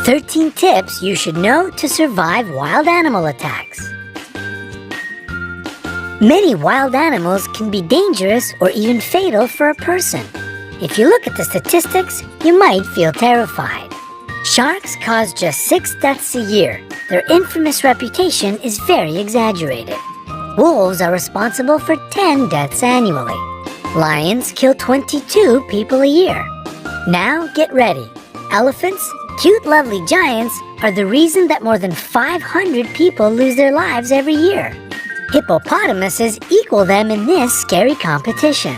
13 tips you should know to survive wild animal attacks. Many wild animals can be dangerous or even fatal for a person. If you look at the statistics, you might feel terrified. Sharks cause just 6 deaths a year. Their infamous reputation is very exaggerated. Wolves are responsible for 10 deaths annually. Lions kill 22 people a year. Now get ready. Elephants, cute lovely giants, are the reason that more than 500 people lose their lives every year. Hippopotamuses equal them in this scary competition.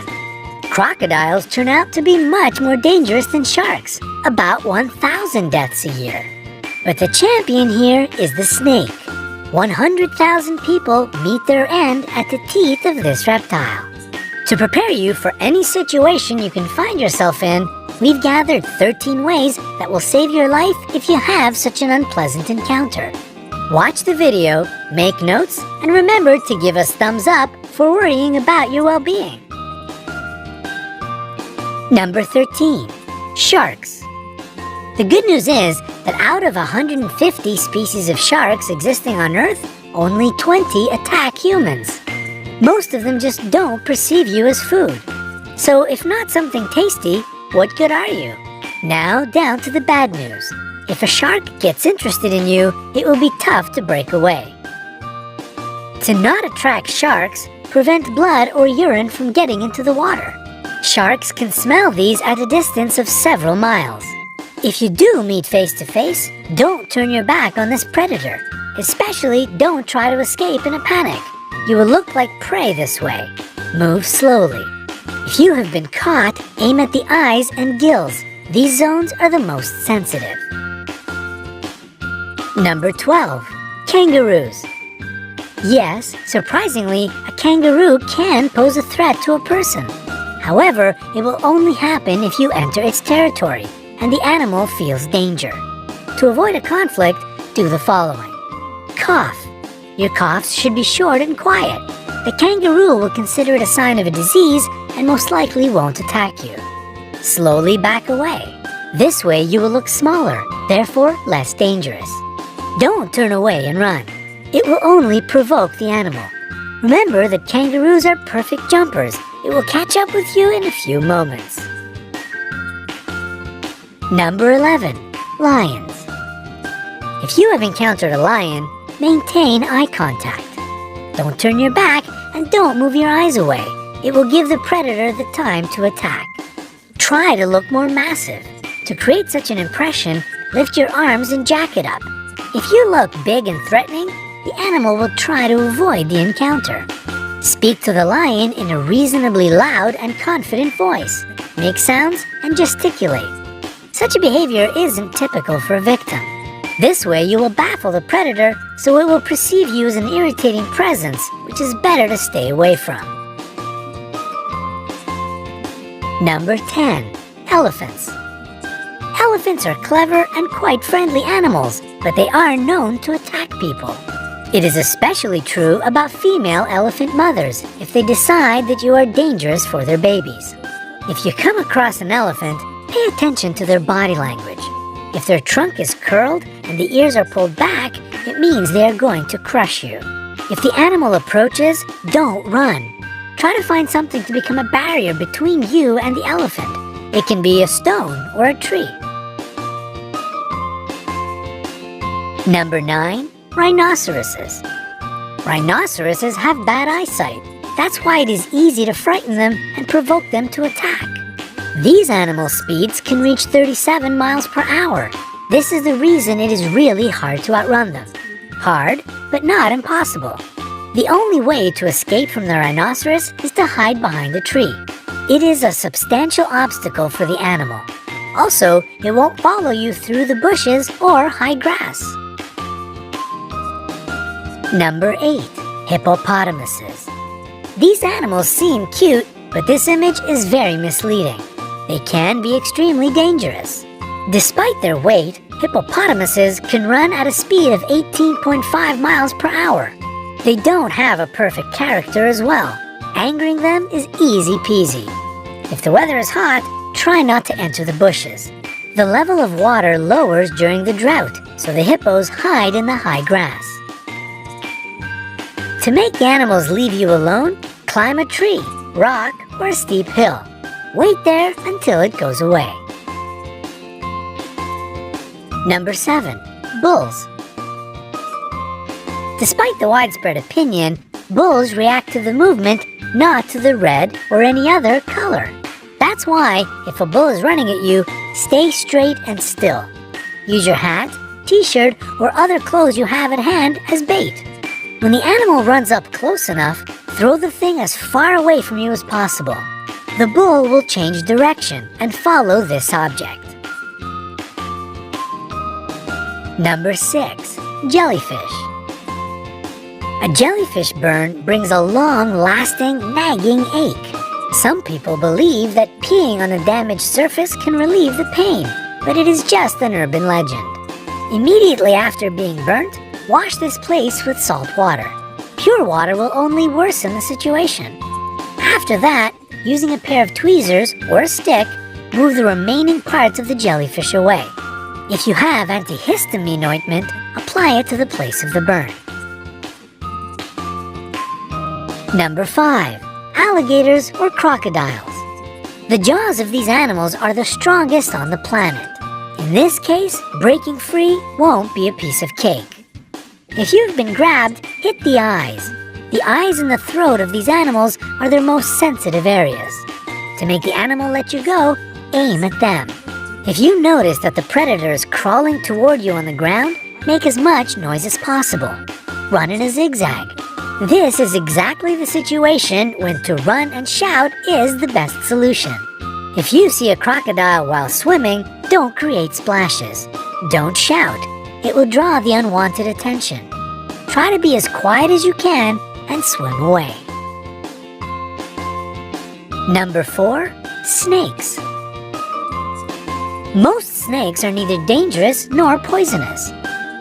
Crocodiles turn out to be much more dangerous than sharks, about 1,000 deaths a year. But the champion here is the snake. 100,000 people meet their end at the teeth of this reptile. To prepare you for any situation you can find yourself in, we've gathered 13 ways that will save your life if you have such an unpleasant encounter. Watch the video, make notes, and remember to give us thumbs up for worrying about your well-being. Number 13. Sharks. The good news is that out of 150 species of sharks existing on Earth, only 20 attack humans. Most of them just don't perceive you as food. So if not something tasty, what good are you? Now down to the bad news. If a shark gets interested in you, it will be tough to break away. To not attract sharks, prevent blood or urine from getting into the water. Sharks can smell these at a distance of several miles. If you do meet face to face, don't turn your back on this predator. Especially don't try to escape in a panic. You will look like prey this way. Move slowly. If you have been caught, aim at the eyes and gills. These zones are the most sensitive. Number 12. Kangaroos. Yes, surprisingly, a kangaroo can pose a threat to a person. However, it will only happen if you enter its territory and the animal feels danger. To avoid a conflict, do the following. Cough. Your coughs should be short and quiet. The kangaroo will consider it a sign of a disease and most likely won't attack you. Slowly back away. This way you will look smaller, therefore less dangerous. Don't turn away and run. It will only provoke the animal. Remember that kangaroos are perfect jumpers. It will catch up with you in a few moments. Number 11. Lions. If you have encountered a lion, maintain eye contact. Don't turn your back and don't move your eyes away. It will give the predator the time to attack. Try to look more massive. To create such an impression, lift your arms and jack it up. If you look big and threatening, the animal will try to avoid the encounter. Speak to the lion in a reasonably loud and confident voice. Make sounds and gesticulate. Such a behavior isn't typical for a victim. This way you will baffle the predator, so it will perceive you as an irritating presence, which is better to stay away from. Number 10. Elephants. Elephants are clever and quite friendly animals, but they are known to attack people. It is especially true about female elephant mothers if they decide that you are dangerous for their babies. If you come across an elephant, pay attention to their body language. If their trunk is curled and the ears are pulled back, it means they are going to crush you. If the animal approaches, don't run. Try to find something to become a barrier between you and the elephant. It can be a stone or a tree. Number 9. Rhinoceroses. Rhinoceroses have bad eyesight. That's why it is easy to frighten them and provoke them to attack. These animal speeds can reach 37 miles per hour. This is the reason it is really hard to outrun them. Hard, but not impossible. The only way to escape from the rhinoceros is to hide behind a tree. It is a substantial obstacle for the animal. Also, it won't follow you through the bushes or high grass. Number 8. Hippopotamuses. These animals seem cute, but this image is very misleading. They can be extremely dangerous. Despite their weight, hippopotamuses can run at a speed of 18.5 miles per hour. They don't have a perfect character as well. Angering them is easy peasy. If the weather is hot, try not to enter the bushes. The level of water lowers during the drought, so the hippos hide in the high grass. To make animals leave you alone, climb a tree, rock, or a steep hill. Wait there until it goes away. Number 7. Bulls. Despite the widespread opinion, bulls react to the movement, not to the red or any other color. That's why, if a bull is running at you, stay straight and still. Use your hat, t-shirt, or other clothes you have at hand as bait. When the animal runs up close enough, throw the thing as far away from you as possible. The bull will change direction and follow this object. Number 6. Jellyfish. A jellyfish burn brings a long-lasting, nagging ache. Some people believe that peeing on a damaged surface can relieve the pain, but it is just an urban legend. Immediately after being burnt, wash this place with salt water. Pure water will only worsen the situation. After that, using a pair of tweezers or a stick, move the remaining parts of the jellyfish away. If you have antihistamine ointment, apply it to the place of the burn. Number 5. Alligators or crocodiles. The jaws of these animals are the strongest on the planet. In this case, breaking free won't be a piece of cake. If you've been grabbed, hit the eyes. The eyes and the throat of these animals are their most sensitive areas. To make the animal let you go, aim at them. If you notice that the predator is crawling toward you on the ground, make as much noise as possible. Run in a zigzag. This is exactly the situation when to run and shout is the best solution. If you see a crocodile while swimming, don't create splashes. Don't shout. It will draw the unwanted attention. Try to be as quiet as you can and swim away. Number 4. Snakes. Most snakes are neither dangerous nor poisonous.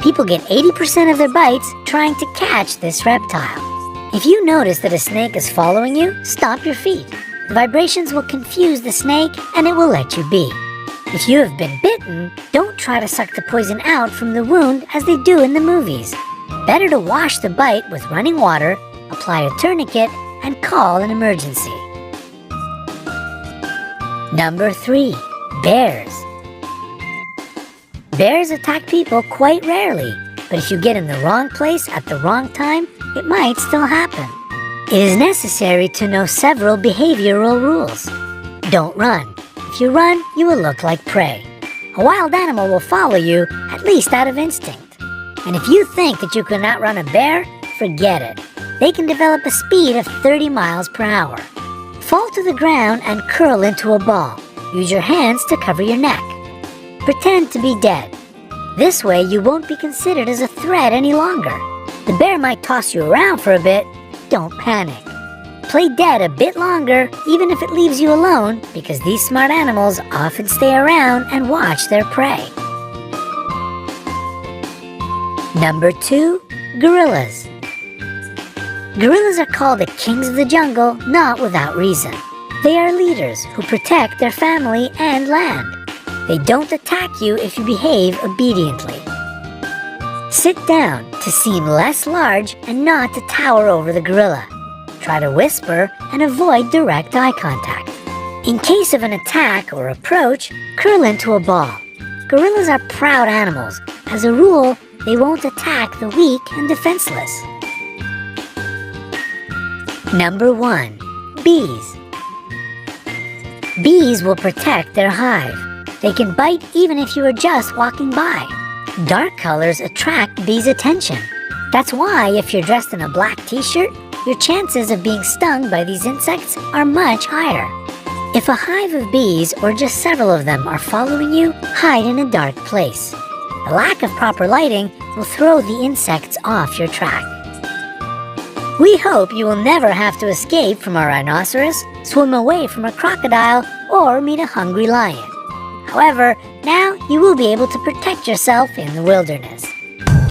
People get 80% of their bites trying to catch this reptile. If you notice that a snake is following you, stop your feet. The vibrations will confuse the snake and it will let you be. If you have been bitten, don't try to suck the poison out from the wound as they do in the movies. Better to wash the bite with running water, apply a tourniquet, and call an emergency. Number 3. Bears. Bears attack people quite rarely, but if you get in the wrong place at the wrong time, it might still happen. It is necessary to know several behavioral rules. Don't run. If you run, you will look like prey. A wild animal will follow you, at least out of instinct. And if you think that you can outrun a bear, forget it. They can develop a speed of 30 miles per hour. Fall to the ground and curl into a ball. Use your hands to cover your neck. Pretend to be dead. This way you won't be considered as a threat any longer. The bear might toss you around for a bit. Don't panic. Play dead a bit longer, even if it leaves you alone, because these smart animals often stay around and watch their prey. Number 2. Gorillas. Gorillas are called the kings of the jungle, not without reason. They are leaders who protect their family and land. They don't attack you if you behave obediently. Sit down to seem less large and not to tower over the gorilla. Try to whisper and avoid direct eye contact. In case of an attack or approach, curl into a ball. Gorillas are proud animals. As a rule, they won't attack the weak and defenseless. Number 1. Bees. Bees will protect their hive. They can bite even if you are just walking by. Dark colors attract bees' attention. That's why if you're dressed in a black t-shirt, your chances of being stung by these insects are much higher. If a hive of bees or just several of them are following you, hide in a dark place. The lack of proper lighting will throw the insects off your track. We hope you will never have to escape from a rhinoceros, swim away from a crocodile, or meet a hungry lion. However, now you will be able to protect yourself in the wilderness.